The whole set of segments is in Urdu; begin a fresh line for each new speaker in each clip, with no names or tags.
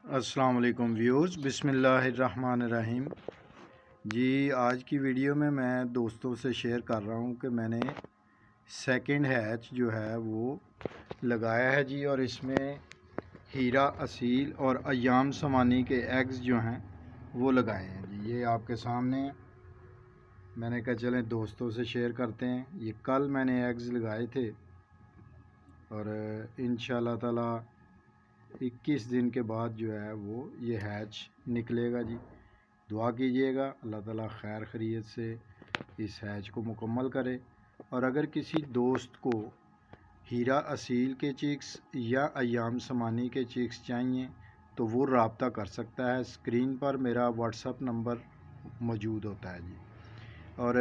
السلام علیکم ویورز، بسم اللہ الرحمن الرحیم۔ جی آج کی ویڈیو میں دوستوں سے شیئر کر رہا ہوں کہ میں نے سیکنڈ ہیچ جو ہے وہ لگایا ہے جی، اور اس میں ہیرا اصیل اور ایام سمانی کے ایگز جو ہیں وہ لگائے ہیں جی۔ یہ آپ کے سامنے میں نے کہا چلیں دوستوں سے شیئر کرتے ہیں۔ یہ کل میں نے ایگز لگائے تھے اور انشاءاللہ تعالی 21 دن کے بعد جو ہے وہ یہ ہیچ نکلے گا جی۔ دعا کیجئے گا اللہ تعالیٰ خیر خیریت سے اس ہیچ کو مکمل کرے، اور اگر کسی دوست کو ہیرا اصیل کے چیکس یا ایام سمانی کے چیکس چاہیے تو وہ رابطہ کر سکتا ہے۔ اسکرین پر میرا واٹس اپ نمبر موجود ہوتا ہے جی۔ اور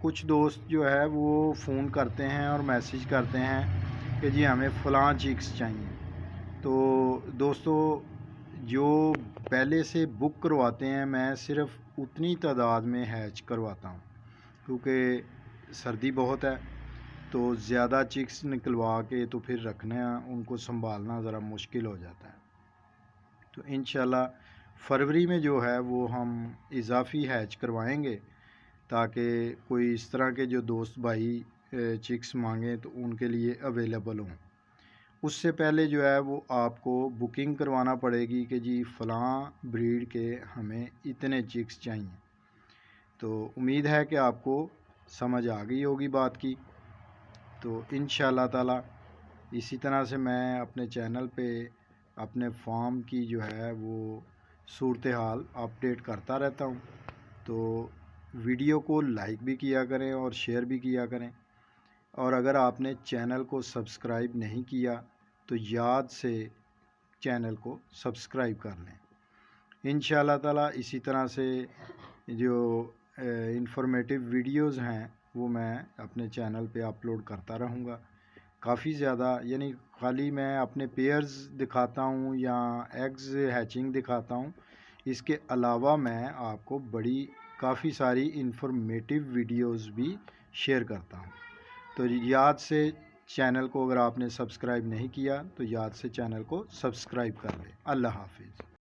کچھ دوست جو ہے وہ فون کرتے ہیں اور میسیج کرتے ہیں کہ جی ہمیں فلاں چیکس چاہیے، تو دوستو جو پہلے سے بک کرواتے ہیں میں صرف اتنی تعداد میں ہیچ کرواتا ہوں، کیونکہ سردی بہت ہے تو زیادہ چکس نکلوا کے تو پھر رکھنا ان کو سنبھالنا ذرا مشکل ہو جاتا ہے۔ تو انشاءاللہ فروری میں جو ہے وہ ہم اضافی ہیچ کروائیں گے تاکہ کوئی اس طرح کے جو دوست بھائی چکس مانگیں تو ان کے لیے اویلیبل ہوں۔ اس سے پہلے جو ہے وہ آپ کو بکنگ کروانا پڑے گی کہ جی فلاں بریڈ کے ہمیں اتنے چکس چاہیے۔ تو امید ہے کہ آپ کو سمجھ آ گئی ہوگی بات کی۔ تو انشاءاللہ تعالی اسی طرح سے میں اپنے چینل پہ اپنے فارم کی جو ہے وہ صورتحال اپڈیٹ کرتا رہتا ہوں، تو ویڈیو کو لائک بھی کیا کریں اور شیئر بھی کیا کریں، اور اگر آپ نے چینل کو سبسکرائب نہیں کیا تو یاد سے چینل کو سبسکرائب کر لیں۔ انشاءاللہ تعالی اسی طرح سے جو انفارمیٹیو ویڈیوز ہیں وہ میں اپنے چینل پہ اپلوڈ کرتا رہوں گا۔ کافی زیادہ، یعنی خالی میں اپنے پیئرز دکھاتا ہوں یا ایگز ہیچنگ دکھاتا ہوں، اس کے علاوہ میں آپ کو کافی ساری انفارمیٹیو ویڈیوز بھی شیئر کرتا ہوں۔ تو یاد سے چینل کو اگر آپ نے سبسکرائب نہیں کیا تو یاد سے چینل کو سبسکرائب کر لیں۔ اللہ حافظ۔